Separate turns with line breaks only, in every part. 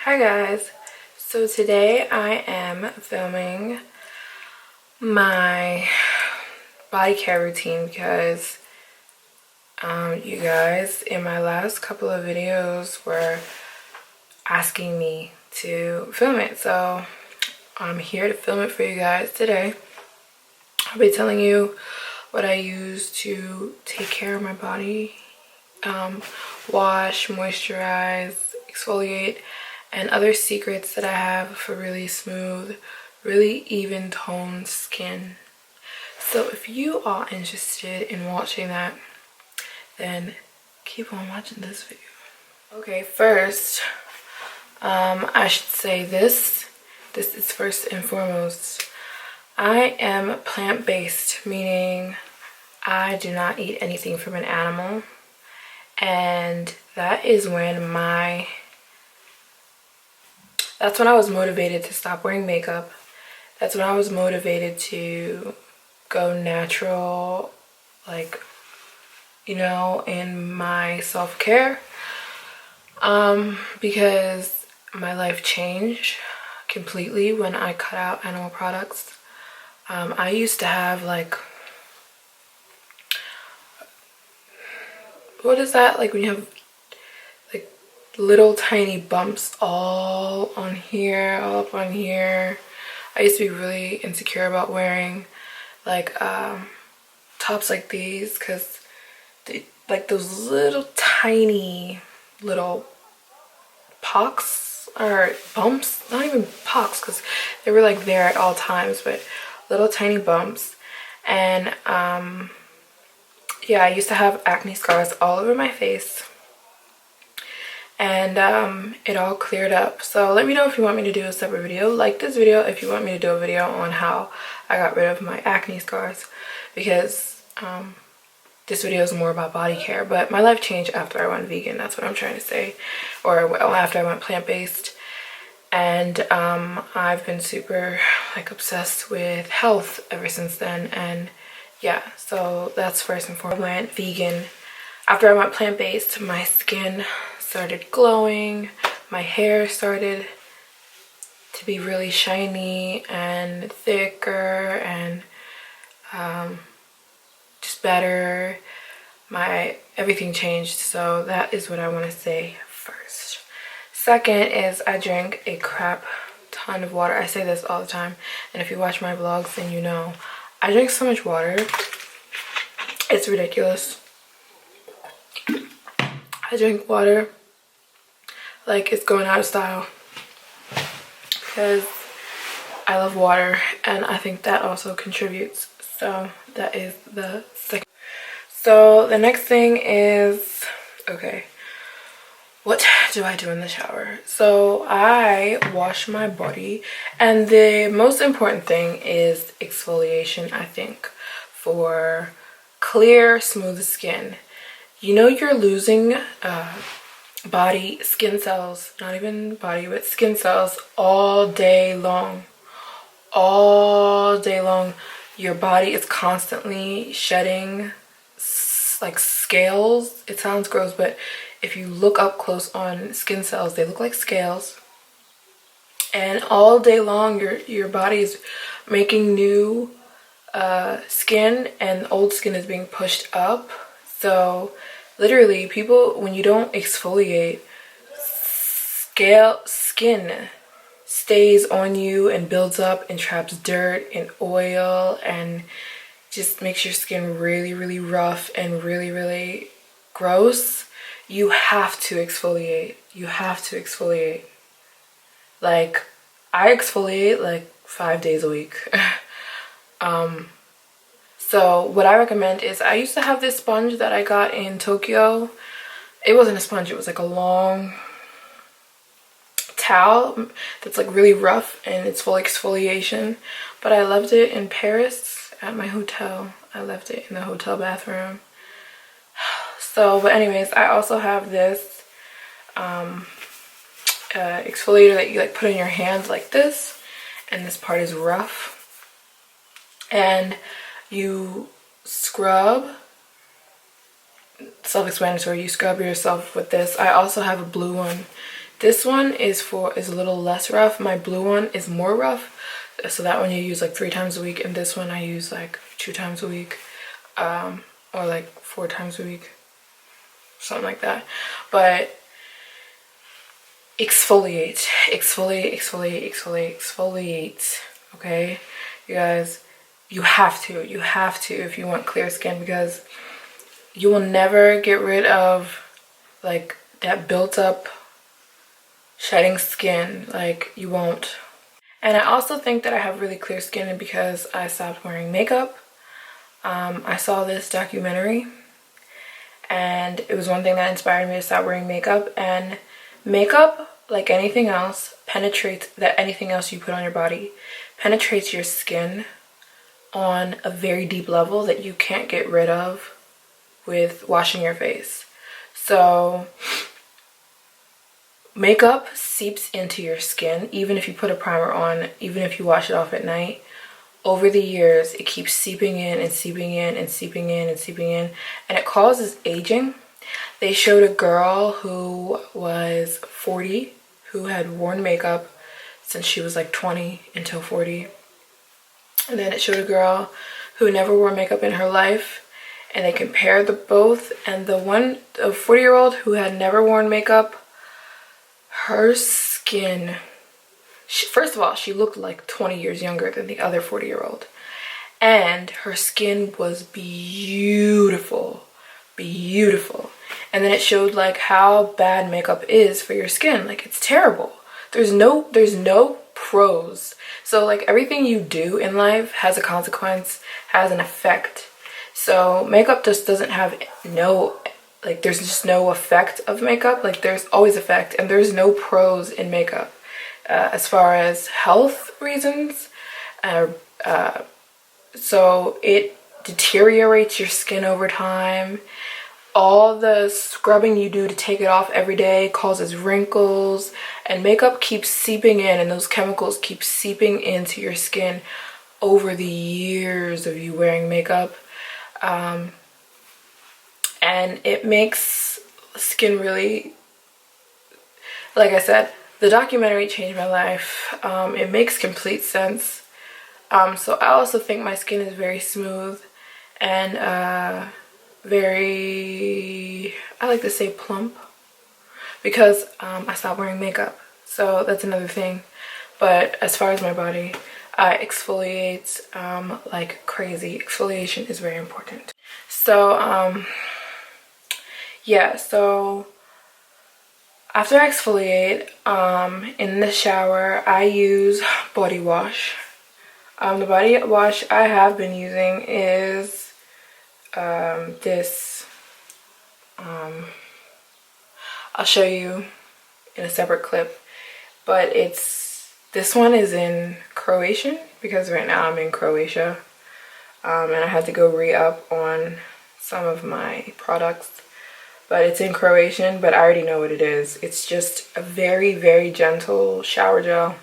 Hi guys, so today I am filming my body care routine because you guys in my last couple of videos were asking me to film it, so I'm here to film it for you guys today. I'll be telling you what I use to take care of my body, wash, moisturize, exfoliate, and other secrets that I have for really smooth, really even toned skin. So if you are interested in watching that, then keep on watching this video. Okay, first, I should say this is first and foremost. I am plant-based, meaning I do not eat anything from an animal, and that is when that's when I was motivated to stop wearing makeup. That's when I was motivated to go natural, like, you know, in my self-care, because my life changed completely when I cut out animal products. I used to have like, what is that, like when you have like little tiny bumps all on here, all up on here. I used to be really insecure about wearing like tops like these because like those little tiny little pocks or bumps, not even pocks because they were like there at all times, but little tiny bumps. And yeah, I used to have acne scars all over my face, and it all cleared up. So let me know if you want me to do a separate video like this video, if you want me to do a video on how I got rid of my acne scars, because this video is more about body care. But my life changed after I went vegan, that's what I'm trying to say, or after I went plant-based. And I've been super like obsessed with health ever since then. And yeah, so that's first and foremost. I went vegan. After I went plant-based, my skin started glowing, my hair started to be really shiny and thicker and just better. Everything changed, so that is what I want to say first. Second is I drink a crap ton of water. I say this all the time, and if you watch my vlogs then you know I drink so much water, it's ridiculous. I drink water like it's going out of style because I love water, and I think that also contributes. So that is the second. So the next thing is, okay, what do I do in the shower? So I wash my body, and the most important thing is exfoliation, I think, for clear, smooth skin. You know you're losing body skin cells, not even body, but skin cells all day long. All day long. Your body is constantly shedding like scales. It sounds gross, but if you look up close on skin cells, they look like scales. And all day long your body is making new skin, and old skin is being pushed up. So literally, people, when you don't exfoliate, skin stays on you and builds up and traps dirt and oil and just makes your skin really, really rough and really, really gross. You have to exfoliate. You have to exfoliate. Like, I exfoliate like 5 days a week. So what I recommend is, I used to have this sponge that I got in Tokyo. It wasn't a sponge, it was like a long towel that's like really rough and it's full exfoliation. But I loved it in Paris at my hotel. I left it in the hotel bathroom. So, but anyways, I also have this exfoliator that you like put in your hands like this, and this part is rough, and you scrub. Self-explanatory, you scrub yourself with this. I also have a blue one This one is a little less rough. My blue one is more rough. So that one you use like 3 times a week, and this one I use like 2 times a week, or like 4 times a week, something like that. But exfoliate, exfoliate, exfoliate, exfoliate, exfoliate. Okay, you guys, you have to if you want clear skin, because you will never get rid of like that built up shedding skin. Like, you won't. And I also think that I have really clear skin because I stopped wearing makeup. I saw this documentary, and it was one thing that inspired me to stop wearing makeup. And makeup, like anything else, penetrates, that anything else you put on your body penetrates your skin on a very deep level that you can't get rid of with washing your face. So makeup seeps into your skin, even if you put a primer on, even if you wash it off at night. Over the years, it keeps seeping in and seeping in and seeping in and seeping in, and it causes aging. They showed a girl who was 40 who had worn makeup since she was like 20 until 40. And then it showed a girl who never wore makeup in her life, and they compared the both. And the 40-year-old who had never worn makeup, her skin, first of all, she looked like 20 years younger than the other 40-year-old. And her skin was beautiful, beautiful. And then it showed like how bad makeup is for your skin. Like, it's terrible. There's no pros. So like everything you do in life has a consequence, has an effect. So makeup just doesn't have there's just no effect of makeup. Like, there's always effect, and there's no pros in makeup. As far as health reasons, so it deteriorates your skin over time. All the scrubbing you do to take it off every day causes wrinkles, and makeup keeps seeping in, and those chemicals keep seeping into your skin over the years of you wearing makeup. And it makes skin really, like I said, the documentary changed my life. It makes complete sense. So I also think my skin is very smooth and very, I like to say plump, because I stopped wearing makeup. So that's another thing. But as far as my body, I exfoliate like crazy. Exfoliation is very important. So yeah, so after I exfoliate, in the shower, I use body wash. The body wash I have been using is this. I'll show you in a separate clip, but this one is in Croatian, because right now I'm in Croatia, and I had to go re-up on some of my products. But it's in Croatian, but I already know what it is. It's just a very, very gentle shower gel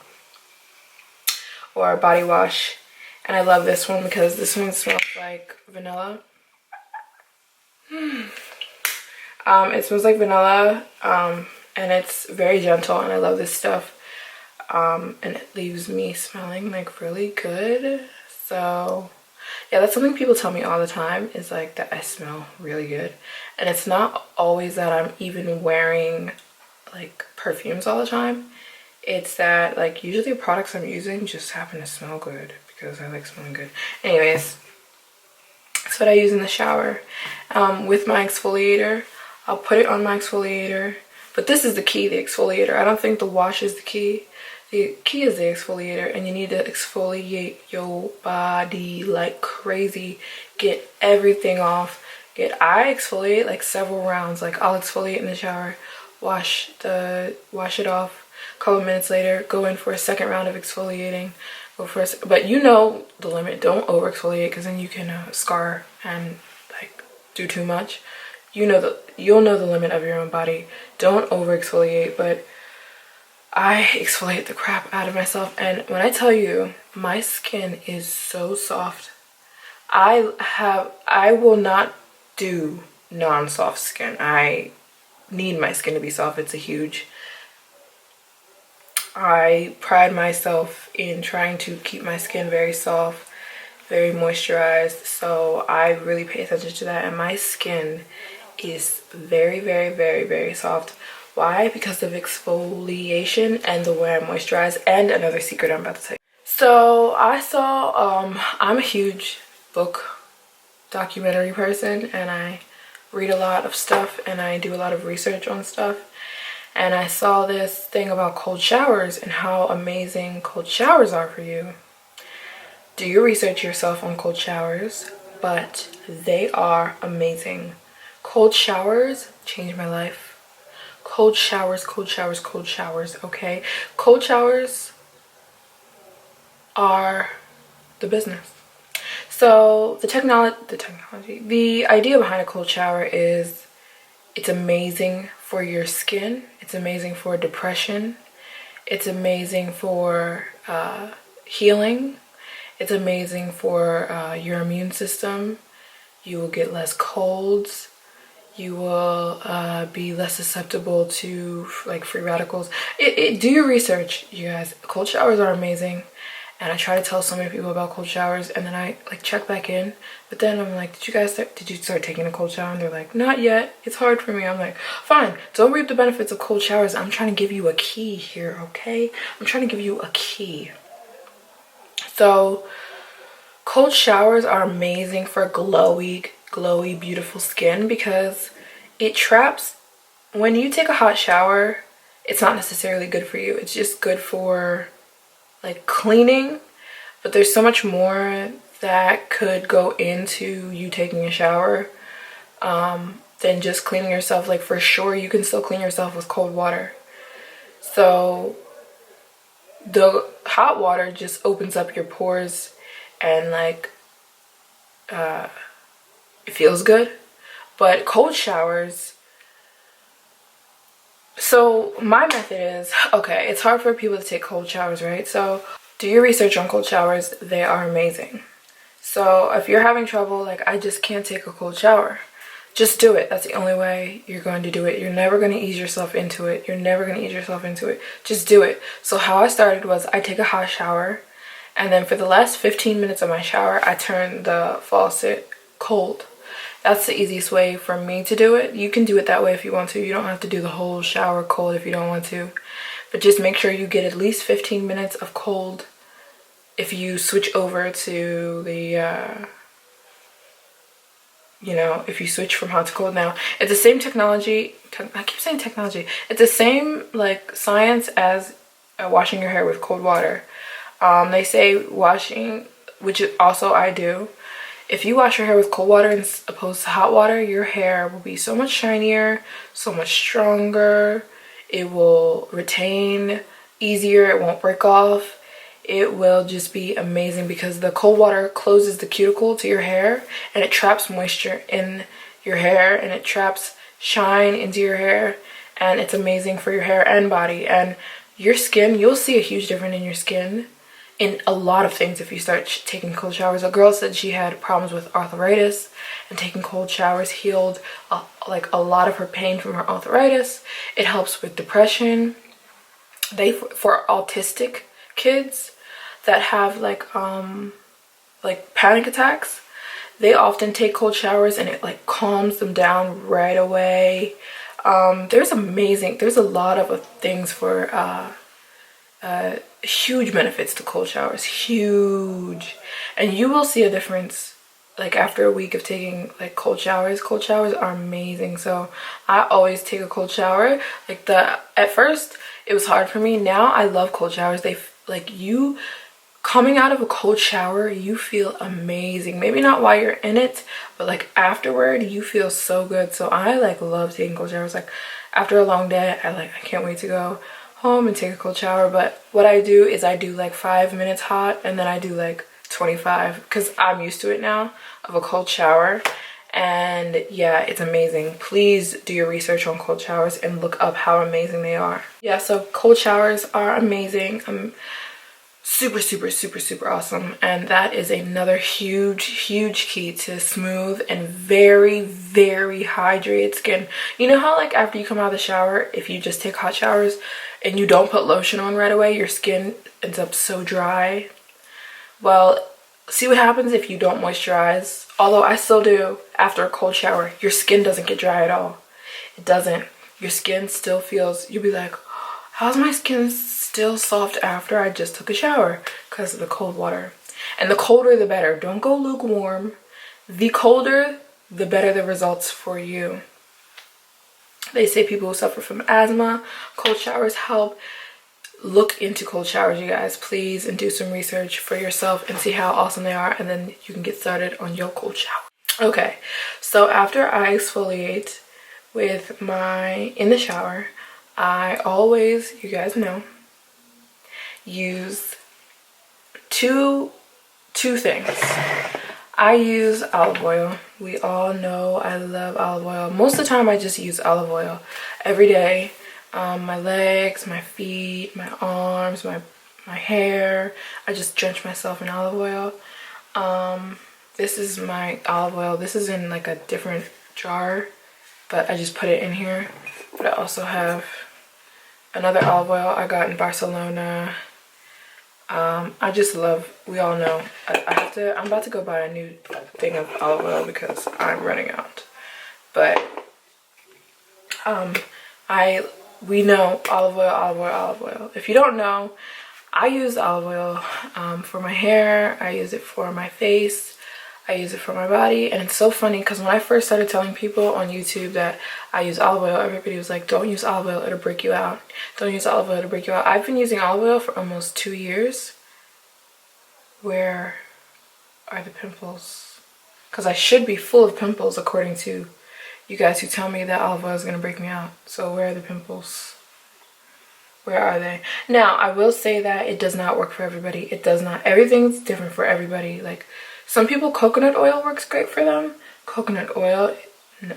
or body wash. And I love this one because this one smells like vanilla. It smells like vanilla, and it's very gentle, and I love this stuff. And it leaves me smelling like really good. So yeah, that's something people tell me all the time, is like that I smell really good. And it's not always that I'm even wearing like perfumes all the time. It's that like usually the products I'm using just happen to smell good because I like smelling good. Anyways, that's what I use in the shower. With my exfoliator, I'll put it on my exfoliator. But this is the key, the exfoliator. I don't think the wash is the key. The key is the exfoliator, and you need to exfoliate your body like crazy. Get everything off. I exfoliate like several rounds. Like, I'll exfoliate in the shower, wash it off. A couple minutes later, go in for a second round of exfoliating. But you know the limit. Don't over exfoliate, because then you can scar and like do too much. You'll know the limit of your own body. Don't over exfoliate, but I exfoliate the crap out of myself. And when I tell you, my skin is so soft. I will not do non-soft skin. I need my skin to be soft. It's a huge I pride myself in trying to keep my skin very soft, very moisturized, so I really pay attention to that, and my skin is very, very, very, very soft. Why? Because of exfoliation and the way I moisturize, and another secret I'm about to tell you. So I saw, I'm a huge book documentary person, and I read a lot of stuff and I do a lot of research on stuff. And I saw this thing about cold showers and how amazing cold showers are for you. Do your research yourself on cold showers, but they are amazing. Cold showers changed my life. Cold showers, cold showers, cold showers, okay? Cold showers are the business. So the idea behind a cold shower is it's amazing for your skin. It's amazing for depression. It's amazing for healing. It's amazing for your immune system. You will get less colds. You will be less susceptible to like free radicals. Do your research, you guys. Cold showers are amazing. And I try to tell so many people about cold showers, and then I like check back in. But then I'm like, did you start taking a cold shower? And they're like, not yet. It's hard for me. I'm like, fine. Don't reap the benefits of cold showers. I'm trying to give you a key here, okay? I'm trying to give you a key. So cold showers are amazing for glowy, beautiful skin because it traps. When you take a hot shower, it's not necessarily good for you. It's just good for like cleaning, but there's so much more that could go into you taking a shower than just cleaning yourself. Like for sure you can still clean yourself with cold water. So the hot water just opens up your pores and like it feels good, but cold showers. So my method is, okay, it's hard for people to take cold showers, right? So do your research on cold showers. They are amazing. So if you're having trouble, like I just can't take a cold shower, just do it. That's the only way you're going to do it. You're never going to ease yourself into it. You're never going to ease yourself into it. Just do it. So how I started was I take a hot shower, and then for the last 15 minutes of my shower, I turn the faucet cold. That's the easiest way for me to do it. You can do it that way if you want to. You don't have to do the whole shower cold if you don't want to. But just make sure you get at least 15 minutes of cold if you switch over to the, if you switch from hot to cold. Now, it's the same technology. I keep saying technology. It's the same like science as washing your hair with cold water. They say washing, which also I do. If you wash your hair with cold water as opposed to hot water, your hair will be so much shinier, so much stronger. It will retain easier. It won't break off. It will just be amazing because the cold water closes the cuticle to your hair, and it traps moisture in your hair, and it traps shine into your hair, and it's amazing for your hair and body. And your skin, you'll see a huge difference in your skin in a lot of things if you start taking cold showers. A girl said she had problems with arthritis, and taking cold showers healed like a lot of her pain from her arthritis. It helps with depression. For autistic kids that have like panic attacks, they often take cold showers, and it like calms them down right away. There's a lot of things for huge benefits to cold showers, huge. And you will see a difference like after a week of taking like cold showers. Cold showers are amazing. So I always take a cold shower. Like at first it was hard for me. Now I love cold showers. They like you coming out of a cold shower, you feel amazing. Maybe not while you're in it, but like afterward you feel so good. So I like love taking cold showers. Like after a long day, I can't wait to go home and take a cold shower. But what I do is I do like 5 minutes hot, and then I do like 25 because I'm used to it now of a cold shower. And yeah, it's amazing. Please do your research on cold showers and look up how amazing they are. Yeah, so cold showers are amazing. Super awesome. And that is another huge key to smooth and very hydrated skin. You know how like after you come out of the shower, if you just take hot showers, and you don't put lotion on right away, your skin ends up so dry. Well, see what happens if you don't moisturize. Although I still do after a cold shower, your skin doesn't get dry at all. It doesn't. Your skin still feels, you'll be like, how's my skin still soft after I just took a shower? Because of the cold water. And the colder the better. Don't go lukewarm. The colder, the better the results for you. They say people who suffer from asthma, cold showers help. Look into cold showers, you guys, please, and do some research for yourself and see how awesome they are, and then you can get started on your cold shower. Okay, so after I exfoliate with in the shower, I always, you guys know, use two things. I use olive oil. We all know I love olive oil. Most of the time I just use olive oil every day. My legs, my feet, my arms, my hair. I just drench myself in olive oil. This is my olive oil. This is in like a different jar, but I just put it in here. But I also have another olive oil I got in Barcelona. I just love, we all know, I'm about to go buy a new thing of olive oil because I'm running out. But we know olive oil, olive oil, olive oil. If you don't know, I use olive oil for my hair. I use it for my face. I use it for my body. And it's so funny because when I first started telling people on YouTube that I use olive oil, everybody was like, don't use olive oil, it'll break you out. Don't use olive oil, it'll break you out. I've been using olive oil for almost 2 years. Where are the pimples? Because I should be full of pimples according to you guys who tell me that olive oil is going to break me out. So where are the pimples? Where are they? Now, I will say that it does not work for everybody. It does not. Everything's different for everybody. Like, some people, coconut oil works great for them. Coconut oil,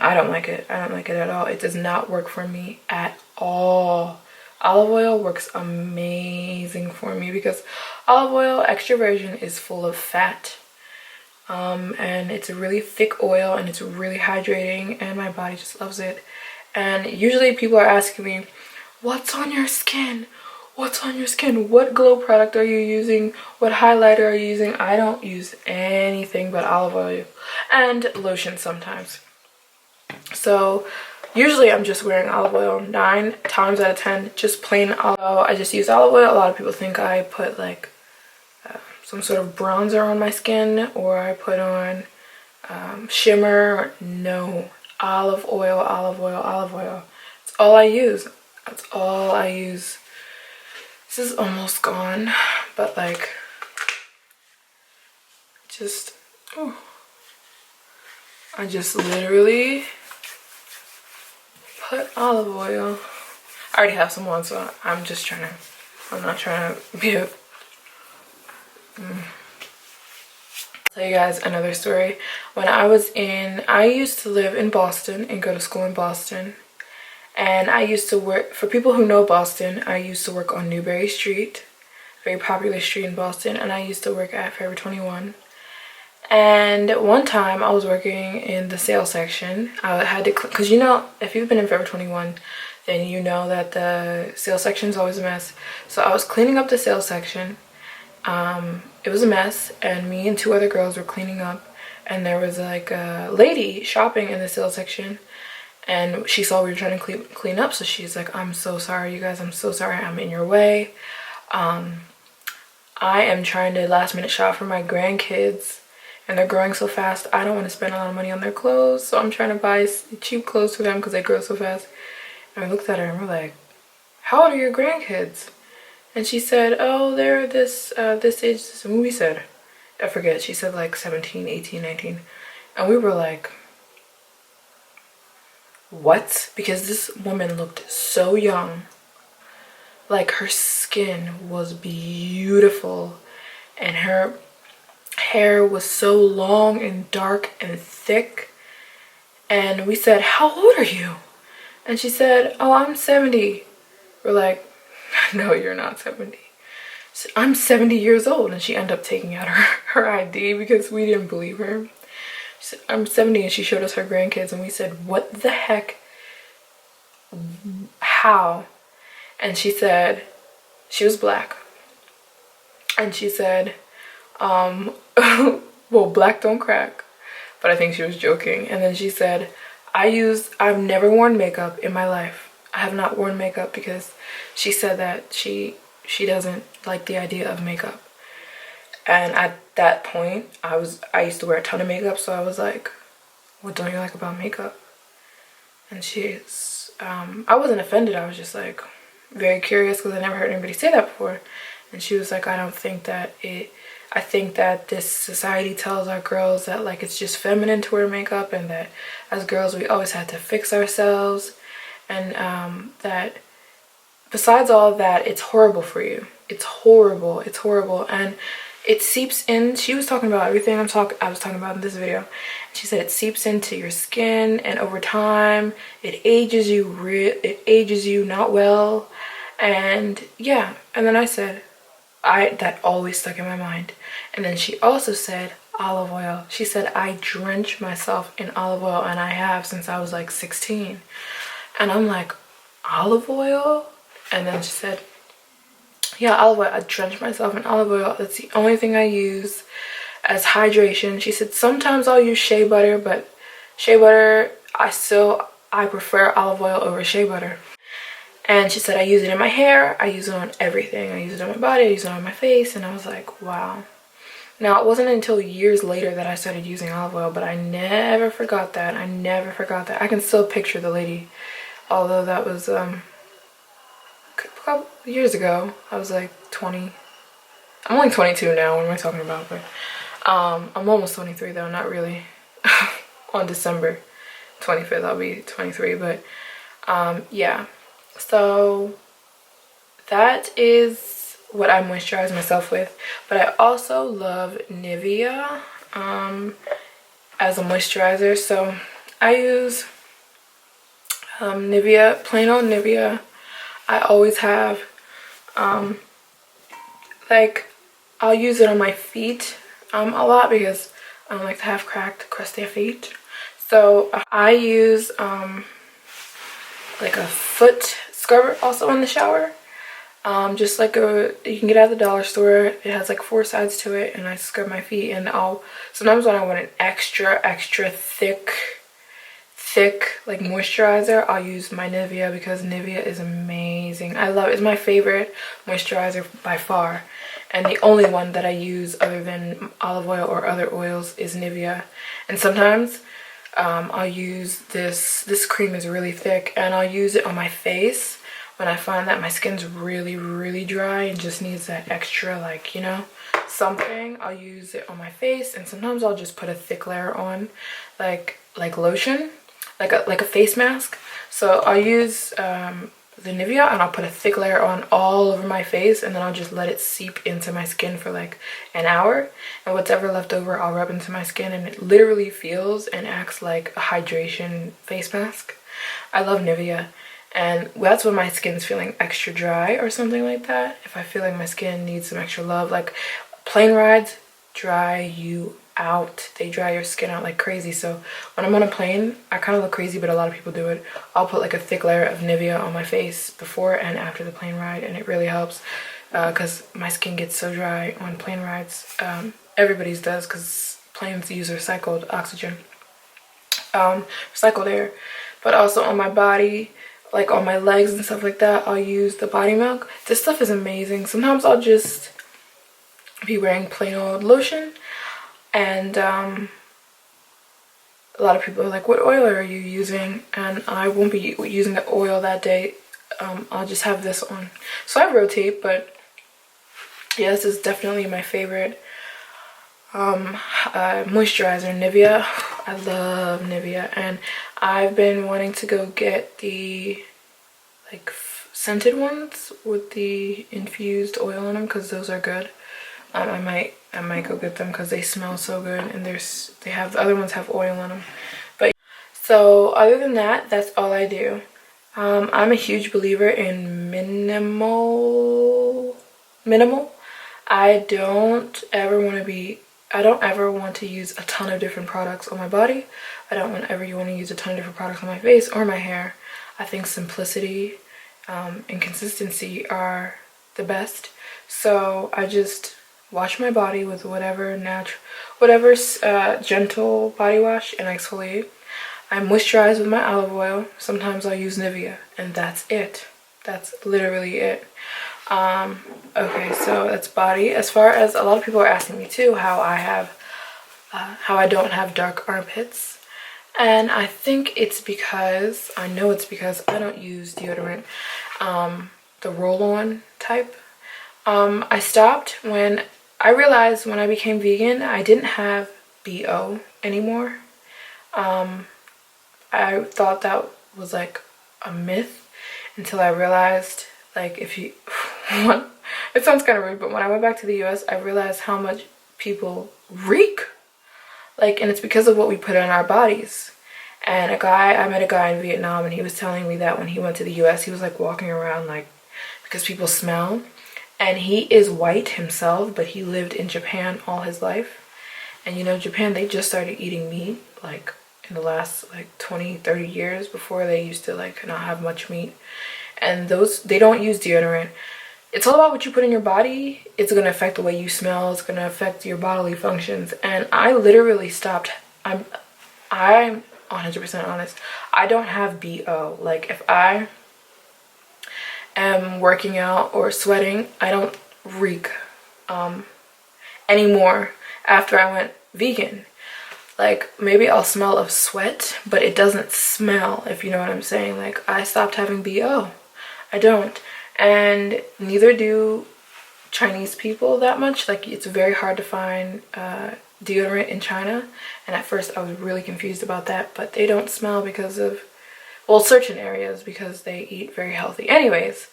I don't like it. I don't like it at all. It does not work for me at all. Olive oil works amazing for me because olive oil extra virgin is full of fat. And it's a really thick oil and it's really hydrating and my body just loves it. And usually people are asking me, what's on your skin? What's on your skin? What glow product are you using? What highlighter are you using? I don't use anything but olive oil and lotion sometimes. So usually I'm just wearing olive oil 9 times out of 10, just plain olive oil. I just use olive oil. A lot of people think I put like some sort of bronzer on my skin or I put on shimmer. No, olive oil, olive oil, olive oil. That's all I use. That's all I use. This is almost gone, but like just, oh, I just literally put olive oil. I already have some on, so I'm not trying to be a I'll tell you guys another story. When I used to live in Boston and go to school in Boston. And I used to work, for people who know Boston, I used to work on Newbury Street, very popular street in Boston, and I used to work at Forever 21. And one time I was working in the sale section. I had to, because you know, if you've been in Forever 21, then you know that the sale section is always a mess. So I was cleaning up the sale section. It was a mess, and me and 2 other girls were cleaning up, and there was like a lady shopping in the sale section. And she saw we were trying to clean up, so she's like, I'm so sorry, you guys. I'm so sorry I'm in your way. I am trying to last minute shop for my grandkids, and they're growing so fast. I don't want to spend a lot of money on their clothes, so I'm trying to buy cheap clothes for them because they grow so fast. And I looked at her and we're like, how old are your grandkids? And she said, oh, they're this age. And we said, I forget, she said like 17, 18, 19. And we were like, what? Because this woman looked so young. Like, her skin was beautiful and her hair was so long and dark and thick. And we said, how old are you? And she said, oh, I'm 70. We're like, no, you're not 70. So, I'm 70 years old. And she ended up taking out her ID because we didn't believe her. She said, I'm 70, and she showed us her grandkids, and we said, what the heck? How? and she said, she was black, and she said, well, black don't crack, but I think she was joking. And then she said, I've never worn makeup in my life. I have not worn makeup, because she said that she doesn't like the idea of makeup. And at that point, I used to wear a ton of makeup, so I was like, what don't you like about makeup? And she's, I wasn't offended, I was just like very curious, because I never heard anybody say that before. And she was like, I think that this society tells our girls that like it's just feminine to wear makeup, and that as girls we always had to fix ourselves, and that besides all of that, it's horrible for you. It's horrible, and it seeps in. She was talking about everything I was talking about in this video. She said it seeps into your skin, and over time it ages you not well. And yeah, and then I said, that always stuck in my mind. And then she also said olive oil. She said, I drench myself in olive oil, and I have since I was like 16. And I'm like, olive oil? And then she said, yeah, olive oil. I drench myself in olive oil. That's the only thing I use as hydration. She said sometimes I'll use shea butter, but shea butter, I prefer olive oil over shea butter. And she said I use it in my hair, I use it on everything. I use it on my body, I use it on my face. And I was like, wow. Now, it wasn't until years later that I started using olive oil, but I never forgot that. I can still picture the lady, although that was a couple years ago. I was like 20. I'm only 22 now. What am I talking about? But I'm almost 23 though, not really. On December 25th I'll be 23, but yeah. So that is what I moisturize myself with. But I also love Nivea as a moisturizer. So I use Nivea, plain old Nivea. I always have like, I'll use it on my feet a lot, because I don't like to have cracked, crusty feet. So I use like a foot scrubber also in the shower. Just like you can get at the dollar store. It has like 4 sides to it, and I scrub my feet. And sometimes when I want an extra thick like moisturizer, I'll use my Nivea, because Nivea is amazing. I love it. It's my favorite moisturizer by far, and the only one that I use other than olive oil or other oils is Nivea. And sometimes I'll use this cream is really thick, and I'll use it on my face when I find that my skin's really dry and just needs that extra, like, you know, something. I'll use it on my face, and sometimes I'll just put a thick layer on, like lotion, like a face mask. So I'll use the Nivea, and I'll put a thick layer on all over my face, and then I'll just let it seep into my skin for like an hour, and whatever left over I'll rub into my skin, and it literally feels and acts like a hydration face mask. I love Nivea, and that's when my skin's feeling extra dry or something like that. If I feel like my skin needs some extra love, like plane rides dry you out. They dry your skin out like crazy. So when I'm on a plane, I kind of look crazy, but a lot of people do it. I'll put like a thick layer of Nivea on my face before and after the plane ride, and it really helps because my skin gets so dry on plane rides. Everybody's does, because planes use recycled oxygen, recycled air. But also on my body, like on my legs and stuff like that, I'll use the body milk. This stuff is amazing. Sometimes I'll just be wearing plain old lotion, and a lot of people are like, what oil are you using? And I won't be using the oil that day. I'll just have this on. So I rotate, but yeah, this is definitely my favorite moisturizer, Nivea. I love Nivea, and I've been wanting to go get the like scented ones with the infused oil in them, because those are good. I might go get them because they smell so good, and the other ones have oil in them. But so other than that, that's all I do. I'm a huge believer in minimal. I don't ever want to use a ton of different products on my body. I don't ever want to use a ton of different products on my face or my hair. I think simplicity and consistency are the best. So I just wash my body with whatever gentle body wash, and I exfoliate. I moisturize with my olive oil. Sometimes I'll use Nivea, and that's it. That's literally it. Okay, so that's body. As far as, a lot of people are asking me too how I don't have dark armpits, and I think it's because, I know it's because I don't use deodorant, the roll-on type. I stopped when I realized, when I became vegan, I didn't have BO anymore. I thought that was like a myth until I realized, like, if you it sounds kind of rude, but when I went back to the US, I realized how much people reek, like, and it's because of what we put on our bodies. And I met a guy in Vietnam, and he was telling me that when he went to the US, he was like walking around like, because people smell, and he is white himself, but he lived in Japan all his life. And you know, Japan, they just started eating meat like in the last like 20-30 years. Before, they used to like not have much meat, and they don't use deodorant. It's all about what you put in your body. It's going to affect the way you smell. It's going to affect your bodily functions. And I literally stopped. I'm 100% honest. I don't have BO. Like, if I am working out or sweating, I don't reek anymore after I went vegan. Like, maybe I'll smell of sweat, but it doesn't smell, if you know what I'm saying. Like, I stopped having BO. I don't. And neither do Chinese people that much. Like, it's very hard to find deodorant in China, and at first I was really confused about that, but they don't smell because of, well, certain areas, because they eat very healthy. Anyways,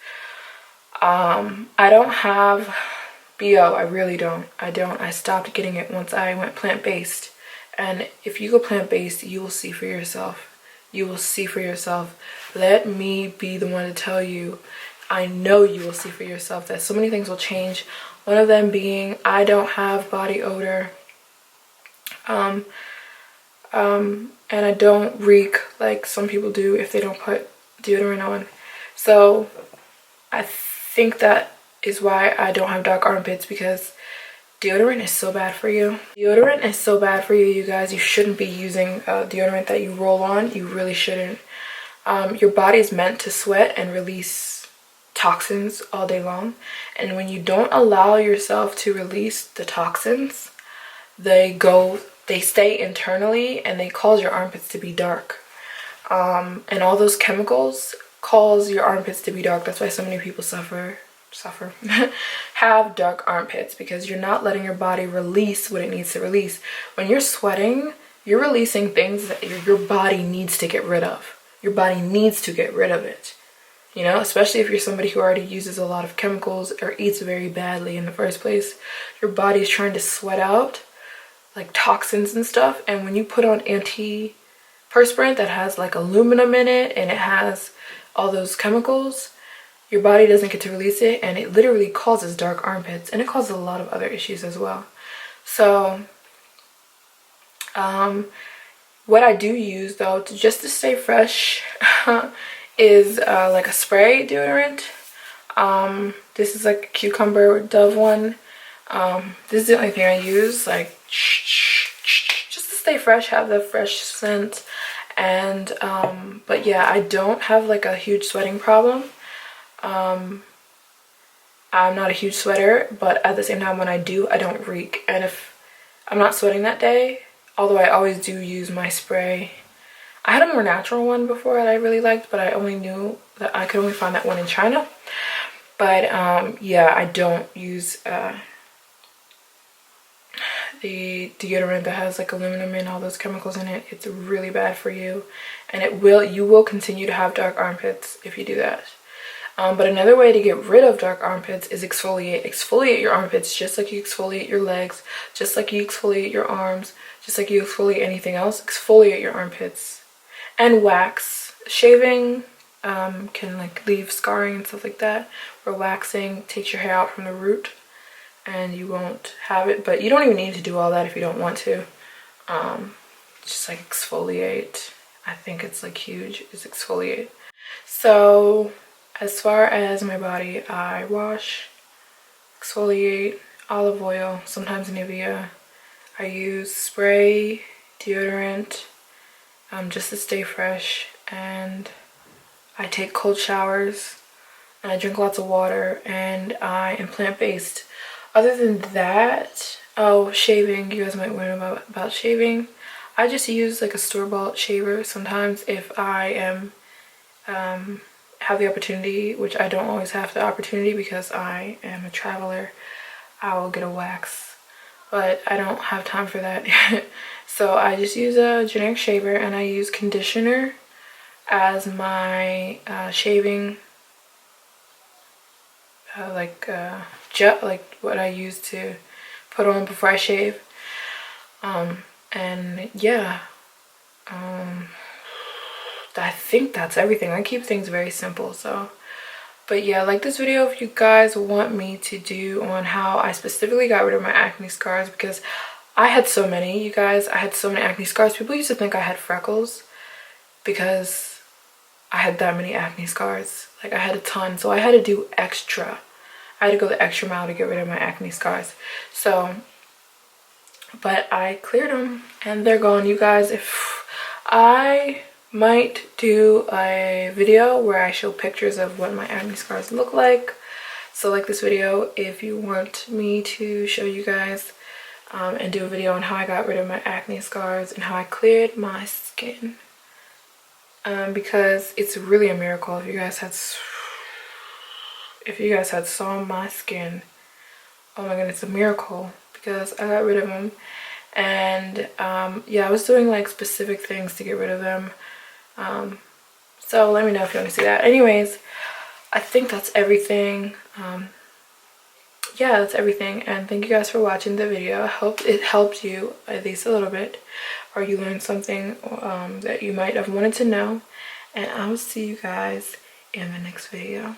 I don't have BO. I really don't. I stopped getting it once I went plant-based. And if you go plant-based, you will see for yourself. You will see for yourself. Let me be the one to tell you. I know you will see for yourself that so many things will change. One of them being, I don't have body odor. And I don't reek like some people do if they don't put deodorant on. So I think that is why I don't have dark armpits, because deodorant is so bad for you. Deodorant is so bad for you, you guys. You shouldn't be using deodorant that you roll on. You really shouldn't. Your body is meant to sweat and release toxins all day long, and when you don't allow yourself to release the toxins, they stay internally, and they cause your armpits to be dark. And all those chemicals cause your armpits to be dark. That's why so many people have dark armpits, because you're not letting your body release what it needs to release. When you're sweating, you're releasing things that your body needs to get rid of. Your body needs to get rid of it. You know, especially if you're somebody who already uses a lot of chemicals or eats very badly in the first place. Your body's trying to sweat out like toxins and stuff, and when you put on antiperspirant that has like aluminum in it, and it has all those chemicals, your body doesn't get to release it, and it literally causes dark armpits, and it causes a lot of other issues as well. So what I do use though, just to stay fresh, is like a spray deodorant. This is like a cucumber dove one. This is the only thing I use, like just to stay fresh, have the fresh scent. And but yeah, I don't have like a huge sweating problem. I'm not a huge sweater, but at the same time, when I do, I don't reek. And if I'm not sweating that day, although I always do use my spray. I had a more natural one before that I really liked, but I only knew that I could only find that one in China. But yeah, I don't use the deodorant that has like aluminum and all those chemicals in it. It's really bad for you, and you will continue to have dark armpits if you do that. But another way to get rid of dark armpits is exfoliate. Exfoliate your armpits just like you exfoliate your legs, just like you exfoliate your arms, just like you exfoliate anything else. Exfoliate your armpits. And wax. Shaving can like leave scarring and stuff like that, where waxing takes your hair out from the root and you won't have it. But you don't even need to do all that if you don't want to. Just like exfoliate. I think it's like huge, is exfoliate. So As far as my body, I wash, exfoliate, olive oil, sometimes Nivea. I use spray, deodorant, just to stay fresh, and I take cold showers, and I drink lots of water, and I am plant-based. Other than that, oh, shaving, you guys might wonder about shaving. I just use like a store-bought shaver sometimes if I am have the opportunity, which I don't always have the opportunity because I am a traveler. I will get a wax, but I don't have time for that. So I just use a generic shaver, and I use conditioner as my shaving gel, like what I use to put on before I shave. And yeah, I think that's everything. I keep things very simple. So, but yeah, like this video if you guys want me to do on how I specifically got rid of my acne scars, because I had so many, you guys. I had so many acne scars. People used to think I had freckles because I had that many acne scars. Like I had a ton, so I had to do extra. I had to go the extra mile to get rid of my acne scars. So, but I cleared them and they're gone, you guys. If I might do a video where I show pictures of what my acne scars look like. So like this video if you want me to show you guys and do a video on how I got rid of my acne scars and how I cleared my skin. Because it's really a miracle. If you guys had saw my skin, oh my goodness, it's a miracle because I got rid of them. And yeah, I was doing like specific things to get rid of them. So let me know if you want to see that. Anyways, I think that's everything. Yeah, that's everything, and thank you guys for watching the video. I hope it helped you at least a little bit, or you learned something that you might have wanted to know, and I will see you guys in the next video.